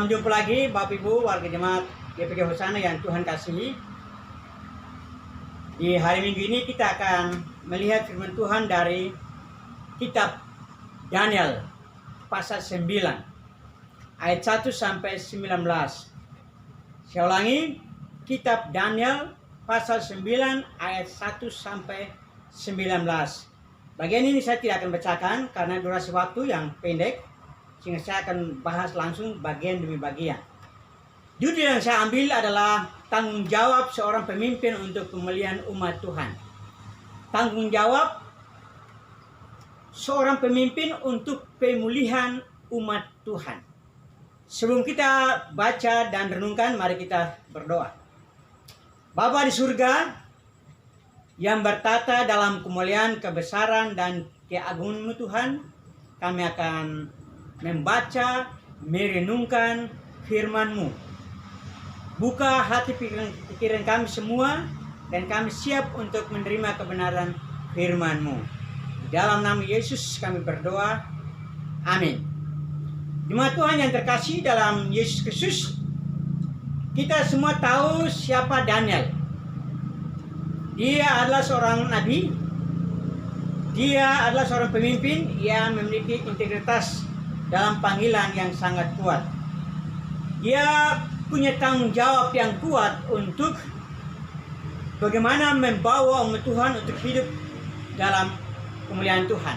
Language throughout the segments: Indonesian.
Salam jumpa lagi Bapak Ibu warga jemaat GPG Hosana yang Tuhan kasihi. Di hari Minggu ini kita akan melihat firman Tuhan dari kitab Daniel pasal 9 ayat 1 sampai 19. Saya ulangi, kitab Daniel pasal 9 ayat 1 sampai 19. Bagian ini saya tidak akan bacakan karena durasi waktu yang pendek, sehingga saya akan bahas langsung bagian demi bagian. Judul yang saya ambil adalah tanggung jawab seorang pemimpin untuk pemulihan umat Tuhan. Tanggung jawab seorang pemimpin untuk pemulihan umat Tuhan. Sebelum kita baca dan renungkan, mari kita berdoa. Bapa di surga yang bertata dalam kemuliaan, kebesaran, dan keagungan-Mu Tuhan, kami akan membaca, merenungkan firman-Mu. Buka hati pikiran kami semua, dan kami siap untuk menerima kebenaran firman-Mu. Di dalam nama Yesus kami berdoa, amin. Jemaat Tuhan yang terkasih dalam Yesus Kristus, kita semua tahu siapa Daniel. Dia adalah seorang nabi, dia adalah seorang pemimpin yang memiliki integritas dalam panggilan yang sangat kuat. Dia punya tanggung jawab yang kuat untuk bagaimana membawa umat Tuhan untuk hidup dalam kemuliaan Tuhan.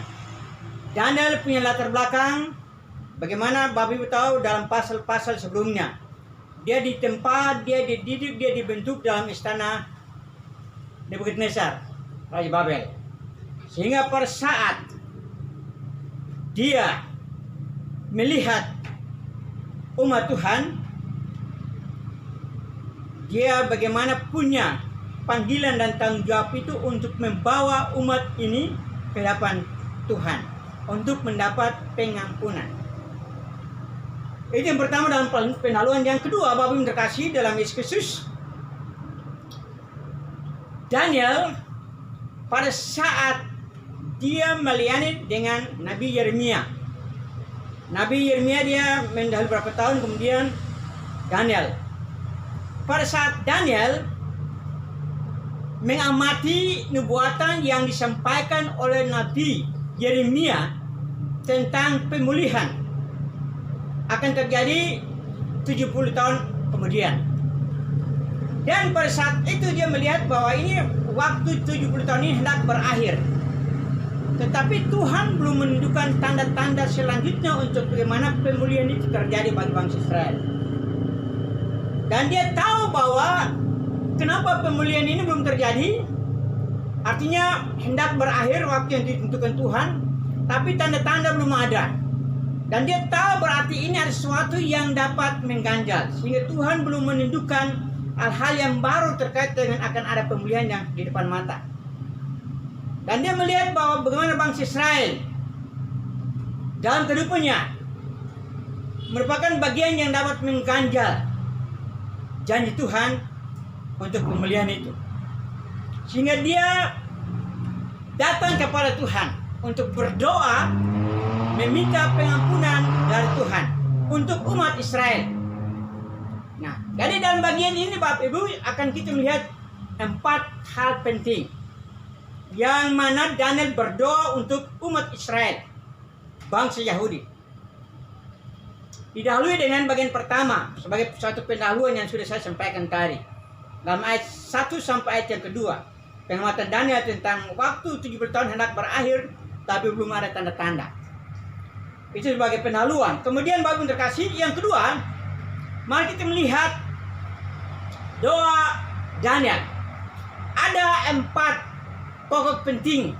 Daniel punya latar belakang, bagaimana Bapak Ibu tahu dalam pasal-pasal sebelumnya. Dia ditempa, dia dididik, dia dibentuk dalam istana Nebukadnezar, Raja Babel. Sehingga pada saat dia melihat umat Tuhan, dia bagaimana punya panggilan dan tanggung jawab itu untuk membawa umat ini ke hadapan Tuhan untuk mendapat pengampunan. Itu yang pertama dalam pendahuluan. Yang kedua, Bapak Ibu terkasih dalam Yesus Kristus, Daniel pada saat dia melayani dengan Nabi Yeremia. Nabi Yeremia dia mendahului berapa tahun, kemudian Daniel. Pada saat Daniel mengamati nubuatan yang disampaikan oleh Nabi Yeremia tentang pemulihan akan terjadi 70 tahun kemudian. Dan pada saat itu dia melihat bahwa ini waktu 70 tahun ini hendak berakhir. Tetapi Tuhan belum menunjukkan tanda-tanda selanjutnya untuk bagaimana pemulihan itu terjadi bagi bangsa Israel. Dan dia tahu bahwa kenapa pemulihan ini belum terjadi. Artinya hendak berakhir waktu yang ditentukan Tuhan, tapi tanda-tanda belum ada. Dan dia tahu berarti ini ada sesuatu yang dapat mengganjal, sehingga Tuhan belum menunjukkan hal-hal yang baru terkait dengan akan ada pemulihan yang di depan mata. Dan dia melihat bahwa bagaimana bangsa Israel dalam kehidupannya merupakan bagian yang dapat mengganjal janji Tuhan untuk pemulihan itu. Sehingga dia datang kepada Tuhan untuk berdoa meminta pengampunan dari Tuhan untuk umat Israel. Nah, dari dalam bagian ini Bapak Ibu akan kita melihat 4 hal penting yang mana Daniel berdoa untuk umat Israel, bangsa Yahudi. Didahului dengan bagian pertama sebagai suatu pendahuluan yang sudah saya sampaikan tadi. Dalam ayat 1 sampai ayat yang kedua, pengamatan Daniel tentang waktu 70 tahun hendak berakhir, tapi belum ada tanda-tanda. Itu sebagai pendahuluan. Kemudian Bapak Ibu terkasih, yang kedua, mari kita melihat doa Daniel. Ada 4 pokok penting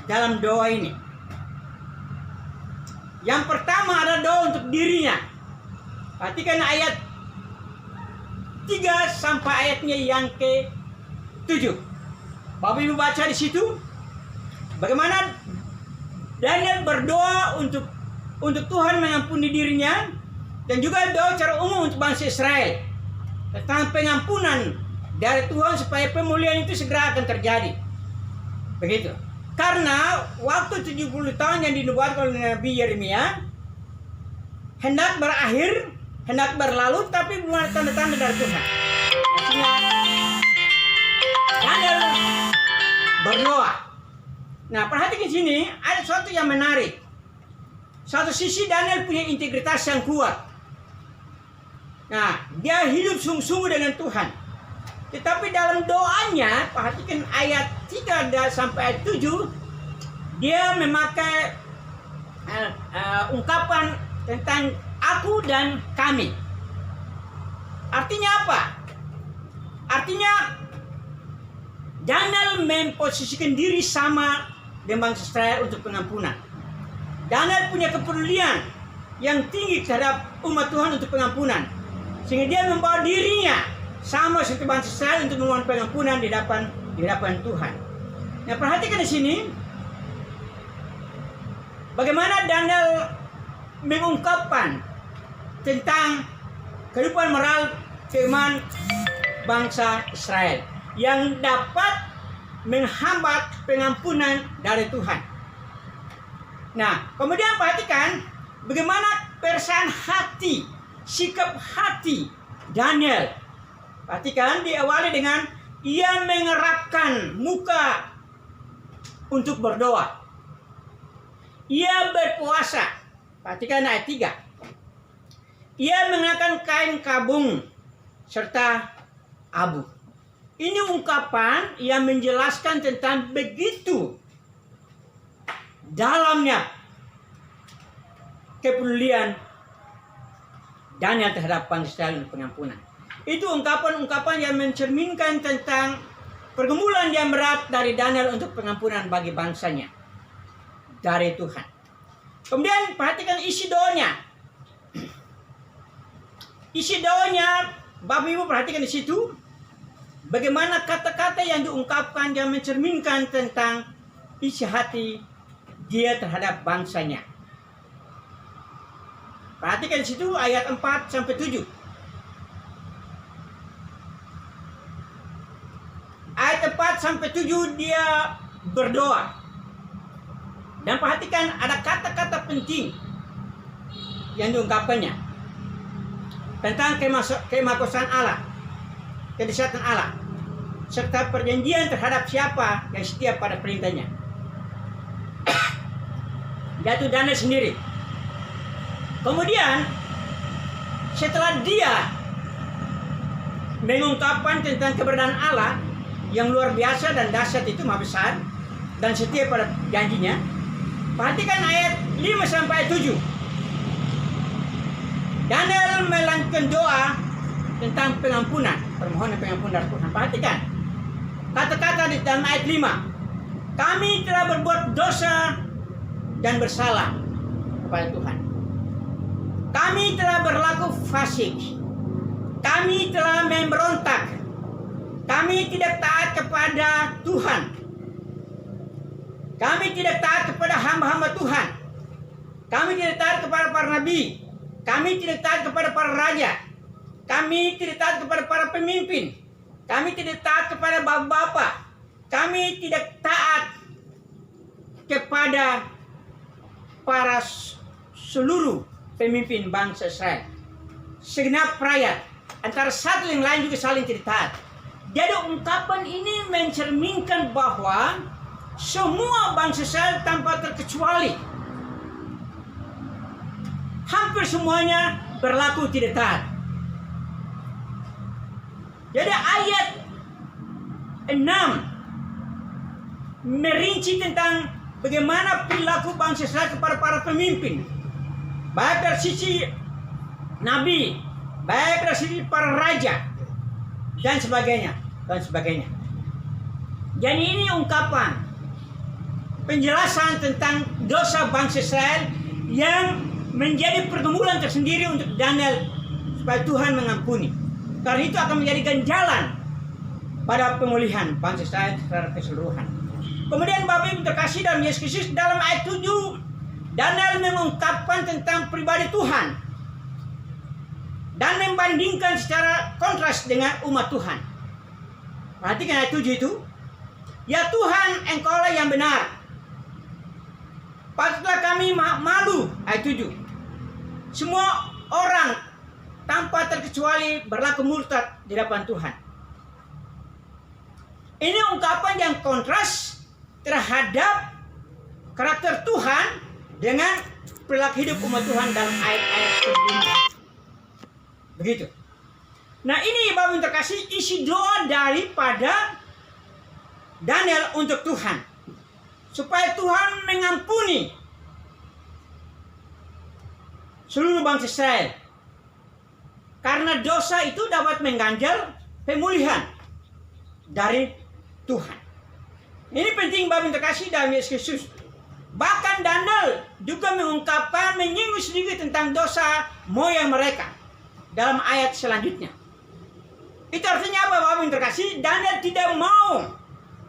dalam doa ini. Yang pertama adalah doa untuk dirinya. Perhatikan ayat 3 sampai ayatnya yang ke-7. Bapak Ibu baca di situ bagaimana Daniel berdoa untuk Tuhan mengampuni dirinya, dan juga doa secara umum untuk bangsa Israel tentang pengampunan dari Tuhan supaya pemulihan itu segera akan terjadi. Begitu. Karena waktu 70 tahun yang dinubuatkan oleh Nabi Yeremia hendak berakhir hendak berlalu, tapi bukan tanda-tanda dari Tuhan. Artinya Daniel berdoa. Nah, perhatikan sini ada sesuatu yang menarik. Satu sisi Daniel punya integritas yang kuat. Nah, dia hidup sungguh-sungguh dengan Tuhan. Tetapi dalam doanya, perhatikan ayat 3 sampai ayat 7, dia memakai ungkapan tentang aku dan kami. Artinya apa? Artinya Daniel memposisikan diri sama dengan bangsa Israel untuk pengampunan. Daniel punya kepedulian yang tinggi terhadap umat Tuhan untuk pengampunan, sehingga dia membawa dirinya sama seperti bangsa Israel untuk memohon pengampunan di hadapan Tuhan. Nah, perhatikan di sini bagaimana Daniel mengungkapkan tentang kehidupan moral keimanan bangsa Israel yang dapat menghambat pengampunan dari Tuhan. Nah, kemudian perhatikan bagaimana perasaan hati, sikap hati Daniel. Perhatikan diawali dengan ia mengerapkan muka untuk berdoa. Ia berpuasa. Perhatikan ayat 3. Ia mengenakan kain kabung serta abu. Ini ungkapan yang menjelaskan tentang begitu dalamnya kepedulian Daniel terhadap bangsa Israel untuk pengampunan. Itu ungkapan-ungkapan yang mencerminkan tentang pergumulan yang berat dari Daniel untuk pengampunan bagi bangsanya dari Tuhan. Kemudian perhatikan isi doanya. Isi doanya, Bapak Ibu perhatikan di situ bagaimana kata-kata yang diungkapkan yang mencerminkan tentang isi hati dia terhadap bangsanya. Perhatikan di situ ayat 4 sampai 7. Ayat 4 sampai 7 dia berdoa. Dan perhatikan ada kata-kata penting yang diungkapkannya tentang kemahakuasaan Allah, kedahsyatan Allah, serta perjanjian terhadap siapa yang setia pada perintahnya. Yaitu Daniel sendiri. Kemudian setelah dia mengungkapkan tentang keberadaan Allah yang luar biasa dan dahsyat itu maha besar dan setia pada janjinya, perhatikan ayat 5 sampai 7. Daniel melanjutkan doa tentang pengampunan, permohonan pengampunan dari Tuhan. Perhatikan kata-kata di dalam ayat 5. Kami telah berbuat dosa dan bersalah kepada Tuhan. Kami telah berlaku fasik. Kami telah memberontak. Kami tidak taat kepada Tuhan. Kami tidak taat kepada hamba-hamba Tuhan. Kami tidak taat kepada para nabi. Kami tidak taat kepada para raja. Kami tidak taat kepada para pemimpin. Kami tidak taat kepada bapak-bapak. Kami tidak taat kepada para seluruh pemimpin bangsa Israel. Segenap rakyat, antara satu yang lain juga saling tidak taat. Jadi ungkapan ini mencerminkan bahwa semua bangsa Israel tanpa terkecuali, hampir semuanya berlaku tidak taat. Jadi ayat 6 merinci tentang bagaimana perilaku bangsa Israel kepada para pemimpin, baik dari sisi nabi, baik dari sisi para raja, dan sebagainya, dan sebagainya. Jadi ini ungkapan penjelasan tentang dosa bangsa Israel yang menjadi pergumulan tersendiri untuk Daniel supaya Tuhan mengampuni. Karena itu akan menjadikan jalan pada pemulihan bangsa Israel secara keseluruhan. Kemudian Bapak Ibu terkasih dalam Yesus Kristus, dalam ayat 7 Daniel mengungkapkan tentang pribadi Tuhan dan membandingkan secara kontras dengan umat Tuhan. Perhatikan ayat 7 itu. Ya Tuhan, Engkaulah yang benar. Patutlah kami malu. Ayat 7. Semua orang tanpa terkecuali berlaku murtad di hadapan Tuhan. Ini ungkapan yang kontras terhadap karakter Tuhan dengan perilaku hidup umat Tuhan dalam ayat-ayat sebelumnya. Begitu. Nah, ini Bapak yang terkasih, isi doa daripada Daniel untuk Tuhan, supaya Tuhan mengampuni seluruh bangsa Israel, karena dosa itu dapat mengganjal pemulihan dari Tuhan. Ini penting Bapak yang terkasih dalam Yesus Kristus. Bahkan Daniel juga mengungkapkan, menyinggung sedikit tentang dosa moyang mereka dalam ayat selanjutnya. Itu artinya apa Bapak yang terkasih? Daniel tidak mau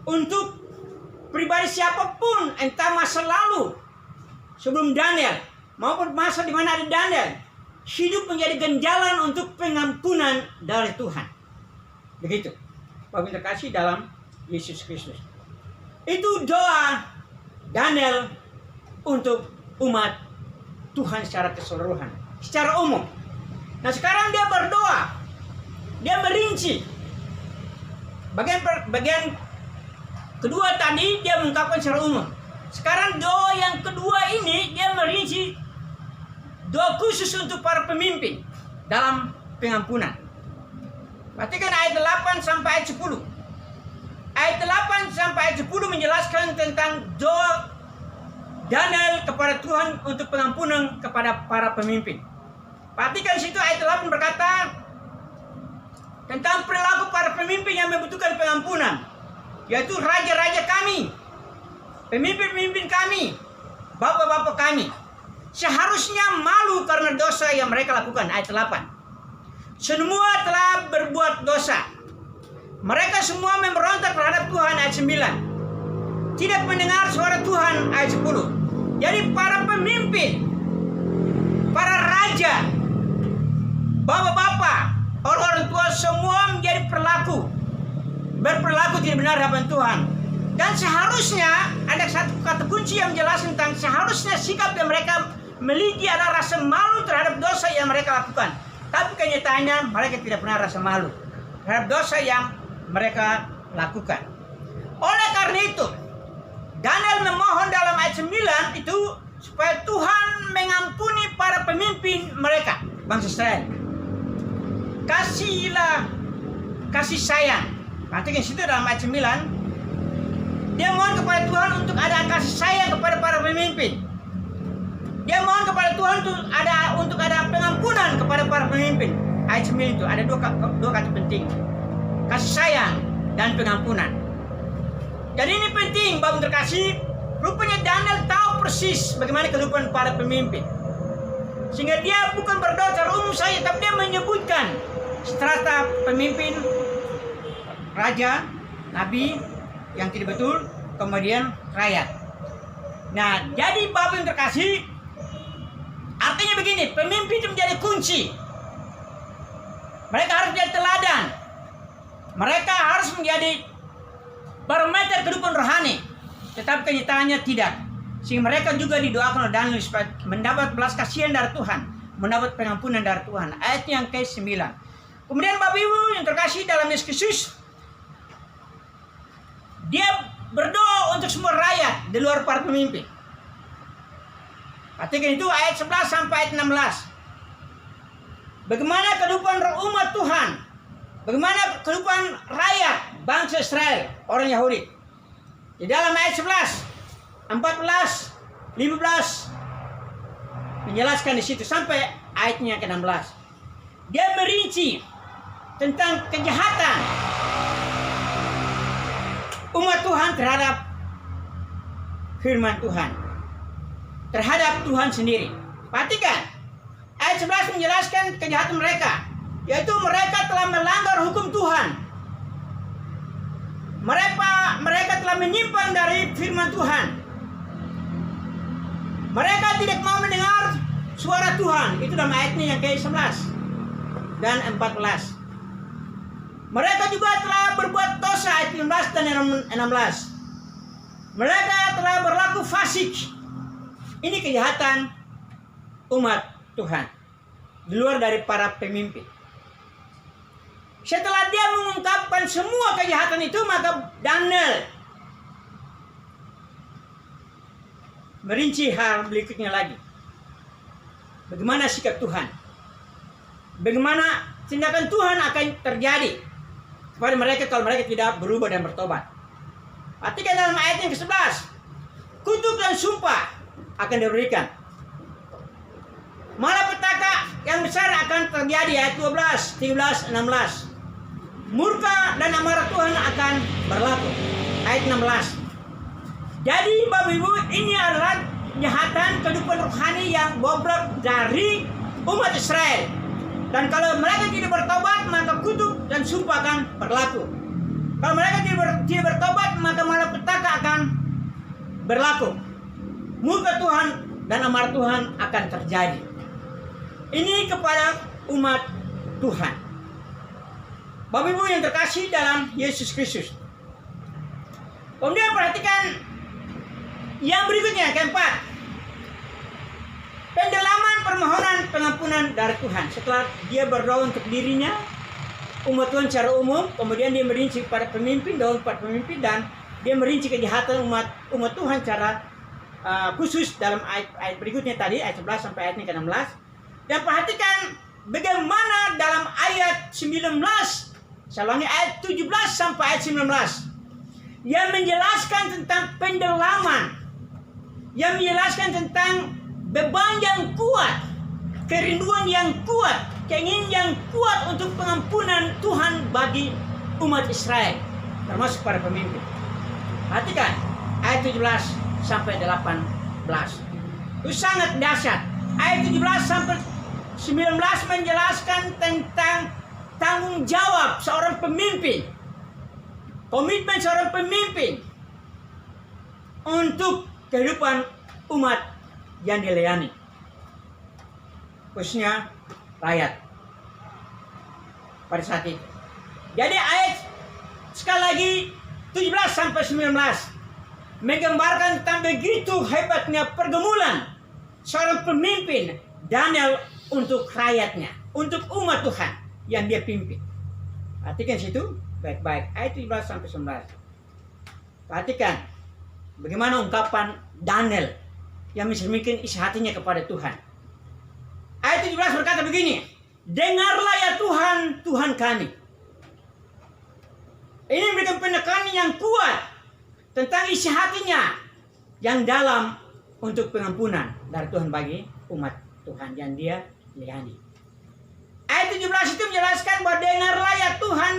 untuk pribadi siapapun, entah masa lalu sebelum Daniel maupun masa di mana ada Daniel, hidup menjadi ganjalan untuk pengampunan dari Tuhan. Begitu Bapak yang terkasih dalam Yesus Kristus. Itu doa Daniel untuk umat Tuhan secara keseluruhan, secara umum. Nah, sekarang dia berdoa, dia merinci. Bagian kedua tadi dia mengungkapkan secara umum. Sekarang doa yang kedua ini dia merinci doa khusus untuk para pemimpin dalam pengampunan. Perhatikan ayat 8 sampai ayat 10. Ayat 8 sampai ayat 10 menjelaskan tentang doa Daniel kepada Tuhan untuk pengampunan kepada para pemimpin. Perhatikan situ ayat 8 berkata tentang perilaku para pemimpin yang membutuhkan pengampunan, yaitu raja-raja kami, pemimpin-pemimpin kami, bapak-bapak kami, seharusnya malu karena dosa yang mereka lakukan. Ayat 8. Semua telah berbuat dosa. Mereka semua memberontak terhadap Tuhan. Ayat 9. Tidak mendengar suara Tuhan. Ayat 10. Jadi para pemimpin, para raja, bapak-bapak, orang-orang tua semua menjadi berperilaku tidak benar hadapan Tuhan. Dan seharusnya ada satu kata kunci yang menjelaskan tentang seharusnya sikap yang mereka miliki adalah rasa malu terhadap dosa yang mereka lakukan. Tapi kenyataannya mereka tidak pernah rasa malu terhadap dosa yang mereka lakukan. Oleh karena itu, Daniel memohon dalam ayat 9 itu supaya Tuhan mengampuni para pemimpin mereka, bangsa Israel. Kasih sayang. Perhatikan situ dalam ayat 9. Dia mohon kepada Tuhan untuk ada kasih sayang kepada para pemimpin. Dia mohon kepada Tuhan untuk ada pengampunan kepada para pemimpin. Ayat 9 itu ada dua kata penting. Kasih sayang dan pengampunan. Jadi ini penting Bapak terkasih. Rupanya Daniel tahu persis bagaimana kehidupan para pemimpin. Sehingga dia bukan berdoa secara umum saja, tapi dia menyebutkan strata pemimpin, raja, nabi yang tidak betul, kemudian rakyat. Nah, jadi Bapak yang terkasih, artinya begini, pemimpin itu menjadi kunci. Mereka harus menjadi teladan. Mereka harus menjadi barometer kehidupan rohani. Tetapi kenyataannya tidak. Sehingga mereka juga didoakan oleh Daniel supaya mendapat belas kasihan dari Tuhan, mendapat pengampunan dari Tuhan. Ayat yang ke-9. Kemudian Bapak Ibu yang terkasih dalam Yesus Kristus, dia berdoa untuk semua rakyat di luar para pemimpin. Perhatikan itu ayat 11 sampai ayat 16. Bagaimana kehidupan umat Tuhan, bagaimana kehidupan rakyat bangsa Israel, orang Yahudi. Di dalam ayat 11, 14, 15 menjelaskan di situ sampai ayatnya ke-16. Dia merinci tentang kejahatan umat Tuhan terhadap firman Tuhan, terhadap Tuhan sendiri. Perhatikan, ayat 11 menjelaskan kejahatan mereka, yaitu mereka telah melanggar hukum Tuhan. Mereka telah menyimpan dari firman Tuhan. Mereka tidak mau mendengar suara Tuhan. Itu dalam ayatnya yang ke-11 dan 14. Mereka juga telah berbuat dosa, ayat 15 dan 16. Mereka telah berlaku fasik. Ini kejahatan umat Tuhan. di luar dari para pemimpin. Setelah dia mengungkapkan semua kejahatan itu, maka Daniel merinci hal berikutnya lagi. Bagaimana sikap Tuhan? Bagaimana tindakan Tuhan akan terjadi kepada mereka kalau mereka tidak berubah dan bertobat? Perhatikan dalam ayat yang ke-11. Kutuk dan sumpah akan diberikan. Malapetaka yang besar akan terjadi, ayat 12, 13, 16. Murka dan amarah Tuhan akan berlaku, ayat 16. Jadi Bapak Ibu, ini adalah kejahatan kehidupan rohani yang bobrok dari umat Israel. Dan kalau mereka tidak bertobat, maka kutuk dan sumpah akan berlaku. Kalau mereka tidak bertobat, maka malapetaka akan berlaku. Murka Tuhan dan amarah Tuhan akan terjadi. Ini kepada umat Tuhan. Bapak Ibu yang terkasih dalam Yesus Kristus. Kemudian perhatikan yang berikutnya, keempat. Pendalaman permohonan pengampunan dari Tuhan. Setelah dia berdoa untuk dirinya, umat Tuhan secara umum, kemudian dia merinci pada pemimpin, doa kepada pemimpin, dan dia merinci kejahatan umat Tuhan secara khusus dalam ayat berikutnya tadi, ayat 11 sampai ayat ke-16. Dan perhatikan bagaimana dalam ayat 19, saya ulangi, ayat 17 sampai ayat 19, yang menjelaskan tentang pendalaman, yang menjelaskan tentang beban yang kuat, kerinduan yang kuat, keinginan yang kuat untuk pengampunan Tuhan bagi umat Israel, termasuk para pemimpin. Perhatikan ayat 17 sampai 18. Itu sangat dahsyat. Ayat 17 sampai 19 menjelaskan tentang tanggung jawab seorang pemimpin, komitmen seorang pemimpin untuk kehidupan umat yang dilayani, khususnya rakyat pada saat itu. Jadi ayat sekali lagi 17 sampai 19 menggambarkan tentang begitu hebatnya pergumulan seorang pemimpin Daniel untuk rakyatnya, untuk umat Tuhan yang dia pimpin. Perhatikan situ baik-baik, ayat 17 sampai 19. Perhatikan bagaimana ungkapan Daniel yang mencerminkan isi hatinya kepada Tuhan. Ayat 17 berkata begini, dengarlah ya Tuhan, Tuhan kami. Ini memberikan penekanan yang kuat tentang isi hatinya yang dalam untuk pengampunan dari Tuhan bagi umat Tuhan yang dia layani. Ayat 17 itu menjelaskan bahwa dengarlah ya Tuhan,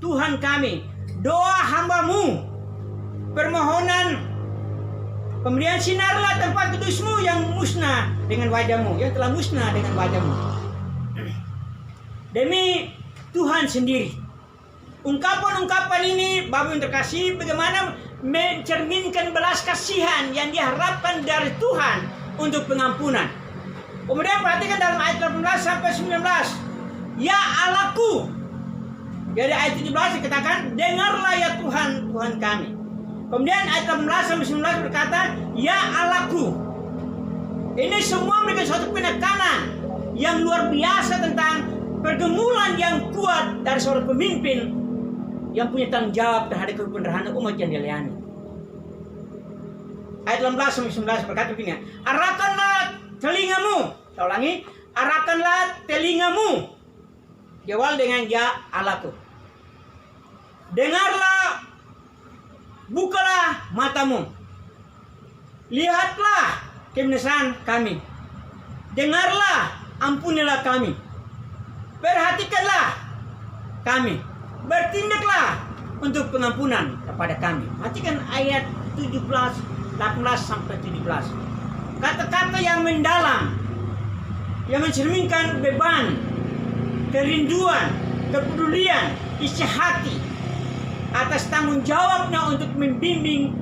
Tuhan kami, doa hambamu, permohonan, kemudian sinarlah tempat kudusmu yang musnah dengan wajahmu, yang telah musnah dengan wajahmu. Demi Tuhan sendiri. Ungkapan-ungkapan ini, Bapak yang terkasih, bagaimana mencerminkan belas kasihan yang diharapkan dari Tuhan untuk pengampunan. Kemudian perhatikan dalam ayat 18 sampai 19. Ya Allahku. Jadi ayat 17 dikatakan, dengarlah ya Tuhan, Tuhan kami. Kemudian ayat 18 sampai 19 berkata, ya Allahku. Ini semua memberikan suatu penekanan yang luar biasa tentang pergumulan yang kuat dari seorang pemimpin yang punya tanggung jawab terhadap kebenaran umat yang dilayani. Ayat 18 sampai 19 berkata begini, arahkanlah telingamu. Saya ulangi, arahkanlah telingamu. Diawal dengan ya Allahku. Dengarlah, bukalah matamu. Lihatlah kebenaran kami. Dengarlah, ampunilah kami. Perhatikanlah kami. Bertindaklah untuk pengampunan kepada kami. Perhatikan ayat 17, 18 sampai 17. Kata-kata yang mendalam, yang mencerminkan beban, kerinduan, kepedulian, isi hati atas tanggung jawabnya untuk membimbing,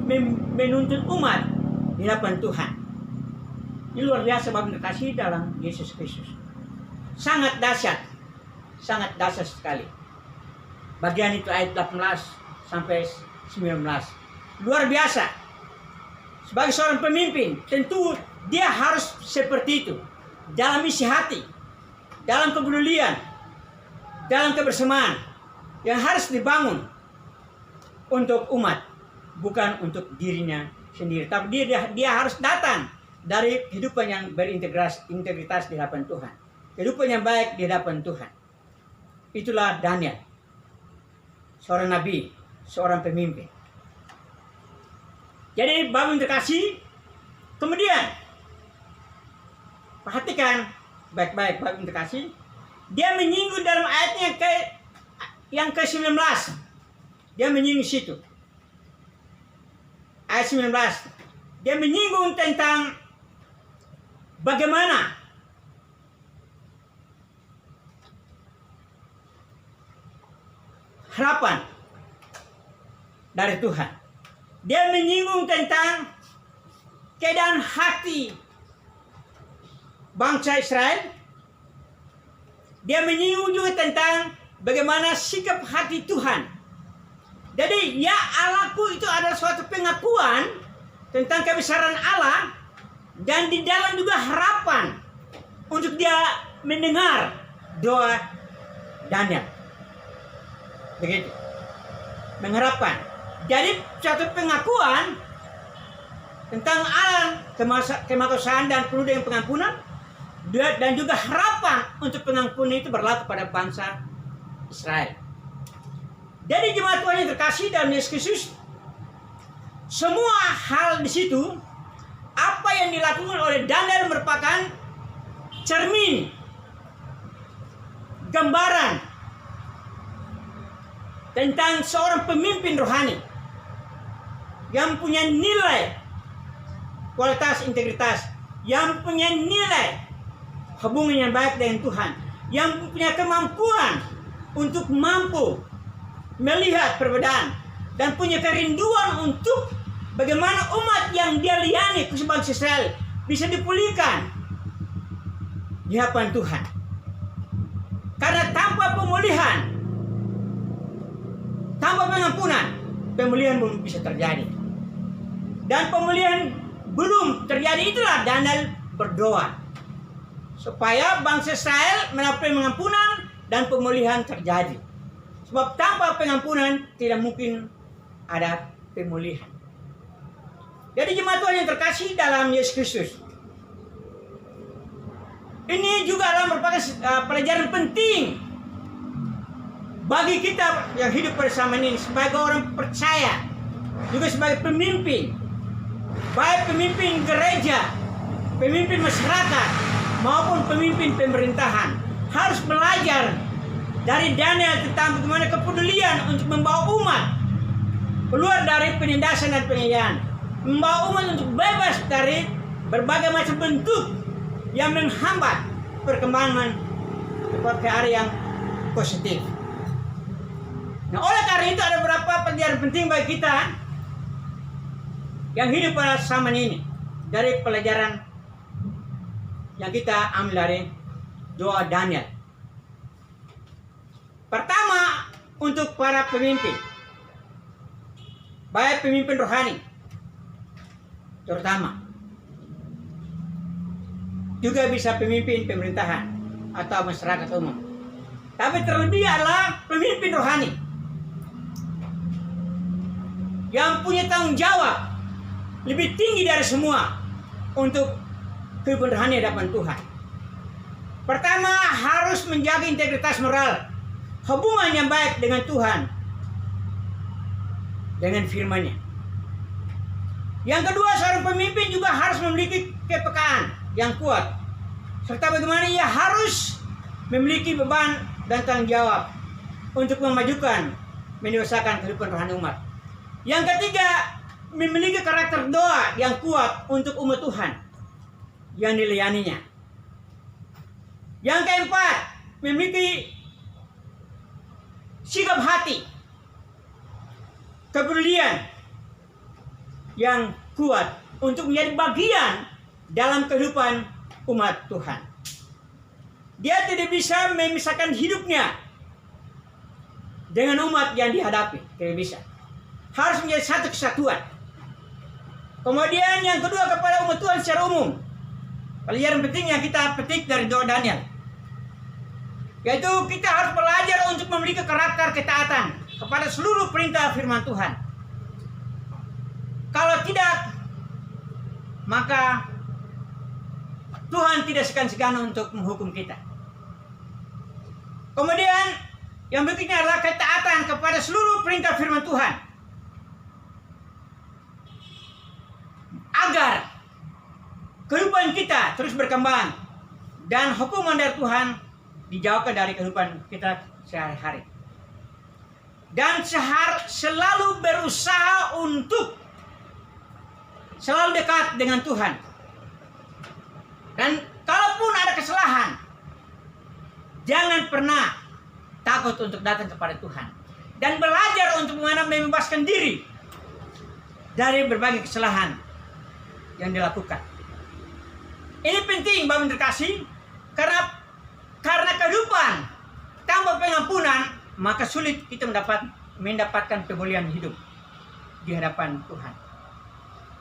menuntun umat di hadapan Tuhan. Ini luar biasa Bapak terkasih dalam Yesus Kristus. Sangat dahsyat sekali. Bagian itu ayat 18 sampai 19. Luar biasa. Sebagai seorang pemimpin, tentu dia harus seperti itu. Dalam isi hati, dalam kepedulian, dalam kebersamaan yang harus dibangun untuk umat, bukan untuk dirinya sendiri. Tapi dia harus datang dari kehidupan yang berintegritas di hadapan Tuhan, kehidupan yang baik di hadapan Tuhan. Itulah Daniel, seorang nabi, seorang pemimpin. Jadi Bapak terkasih, kemudian perhatikan baik-baik Bapak terkasih, dia menyinggung dalam ayatnya yang ke-19. Dia menyinggung situ. Ayat 19. Dia menyinggung tentang bagaimana harapan dari Tuhan. Dia menyinggung tentang keadaan hati bangsa Israel. Dia menyinggung juga tentang bagaimana sikap hati Tuhan. Jadi ya Allahku itu adalah suatu pengakuan tentang kebesaran Allah, dan di dalam juga harapan untuk dia mendengar doa Daniel. Begitu. Mengharapkan. Jadi suatu pengakuan tentang Allah, kemakuasaan dan penuh dengan pengampunan, dan juga harapan untuk pengampunan itu berlaku pada bangsa Israel. Jadi jemaat Tuhan yang terkasih dalam Yesus Kristus, semua hal di situ, apa yang dilakukan oleh Daniel merupakan cermin, gambaran tentang seorang pemimpin rohani yang punya nilai kualitas integritas, yang punya nilai hubungan yang baik dengan Tuhan, yang punya kemampuan untuk mampu melihat perbedaan dan punya kerinduan untuk bagaimana umat yang dia layani khusus bangsa Israel bisa dipulihkan di hadapan Tuhan. Karena tanpa pemulihan, tanpa pengampunan, pemulihan belum bisa terjadi. Dan pemulihan belum terjadi, itulah Daniel berdoa supaya bangsa Israel mendapat pengampunan dan pemulihan terjadi. Sebab tanpa pengampunan tidak mungkin ada pemulihan. Jadi jemaat Tuhan yang terkasih dalam Yesus Kristus, ini juga adalah merupakan pelajaran penting bagi kita yang hidup bersama ini sebagai orang percaya, juga sebagai pemimpin, baik pemimpin gereja, pemimpin masyarakat, maupun pemimpin pemerintahan, harus belajar dari Daniel tentang bagaimana kepedulian untuk membawa umat keluar dari penindasan dan penganiayaan, membawa umat untuk bebas dari berbagai macam bentuk yang menghambat perkembangan ke arah yang positif. Nah, oleh karena itu ada beberapa pelajaran penting bagi kita yang hidup pada zaman ini dari pelajaran yang kita ambil dari doa Daniel. Pertama, untuk para pemimpin, baik pemimpin rohani terutama, juga bisa pemimpin pemerintahan atau masyarakat umum, tapi terlebih adalah pemimpin rohani yang punya tanggung jawab lebih tinggi dari semua untuk kehidupan rohani hadapan Tuhan. Pertama, harus menjaga integritas moral, hubungan yang baik dengan Tuhan, dengan firman-Nya. Yang kedua, seorang pemimpin juga harus memiliki kepekaan yang kuat, serta bagaimana ia harus memiliki beban dan tanggung jawab untuk memajukan, mendewasakan kehidupan rohani umat. Yang ketiga, memiliki karakter doa yang kuat untuk umat Tuhan yang dilayaninya. Yang keempat, memiliki sikap hati, kepedulian yang kuat untuk menjadi bagian dalam kehidupan umat Tuhan. Dia tidak bisa memisahkan hidupnya dengan umat yang dihadapi, tidak bisa. Harus menjadi satu kesatuan. Kemudian yang kedua, kepada umat Tuhan secara umum, pelajaran penting yang kita petik dari doa Daniel, Yaitu kita harus belajar untuk memiliki karakter ketaatan kepada seluruh perintah firman Tuhan. Kalau tidak, maka Tuhan tidak segan-segan untuk menghukum kita. Kemudian yang berikutnya adalah ketaatan kepada seluruh perintah firman Tuhan, agar kehidupan kita terus berkembang dan hukuman dari Tuhan dijauhkan dari kehidupan kita sehari-hari. Dan selalu berusaha untuk selalu dekat dengan Tuhan. Dan kalaupun ada kesalahan, jangan pernah takut untuk datang kepada Tuhan. Dan belajar untuk membebaskan diri dari berbagai kesalahan yang dilakukan. Ini penting, Bapak terkasih, karena kehidupan tanpa pengampunan, maka sulit kita mendapatkan pemulihan hidup di hadapan Tuhan.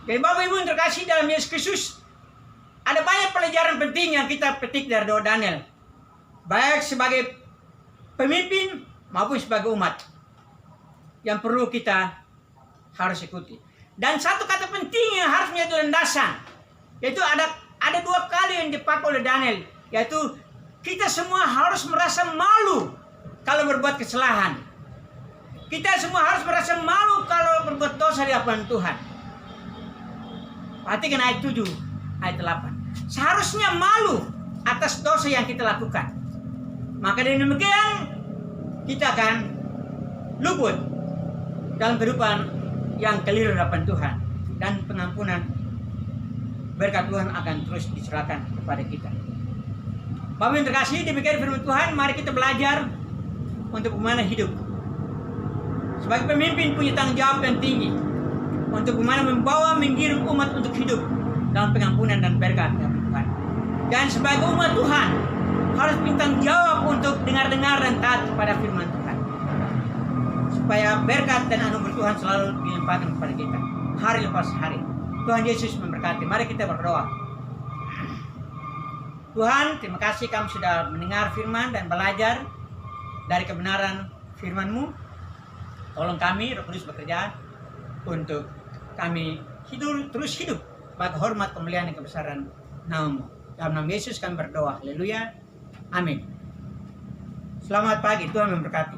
Jadi Bapak Ibu terkasih dalam Yesus Kristus, ada banyak pelajaran penting yang kita petik dari doa Daniel, baik sebagai pemimpin maupun sebagai umat, yang perlu kita harus ikuti. Dan satu kata penting yang harus menjadi landasan, yaitu ada 2 kali yang dipakai oleh Daniel, yaitu kita semua harus merasa malu kalau berbuat kesalahan. Kita semua harus merasa malu kalau berbuat dosa di hadapan Tuhan. Perhatikan ayat 7, ayat 8. Seharusnya malu atas dosa yang kita lakukan. Maka dengan demikian kita akan luput dalam kehidupan yang keliru di hadapan Tuhan, dan pengampunan berkat Tuhan akan terus diserahkan kepada kita. Bapak yang terkasih, demikian firman Tuhan. Mari kita belajar untuk bagaimana hidup. Sebagai pemimpin punya tanggung jawab yang tinggi untuk bagaimana mengirim umat untuk hidup dalam pengampunan dan berkat dari Tuhan. Dan sebagai umat Tuhan harus bertanggung jawab untuk dengar-dengar dan taat kepada firman Tuhan, supaya berkat dan anugerah Tuhan selalu dilimpahkan kepada kita hari lepas hari. Tuhan Yesus memberkati. Mari kita berdoa. Tuhan, terima kasih kami sudah mendengar firman dan belajar dari kebenaran firman-Mu. Tolong kami, Roh Kudus bekerja untuk kami terus hidup bagi hormat, kemuliaan, dan kebesaran nama-Mu. Dalam nama Yesus kami berdoa. Haleluya. Amin. Selamat pagi. Tuhan memberkati.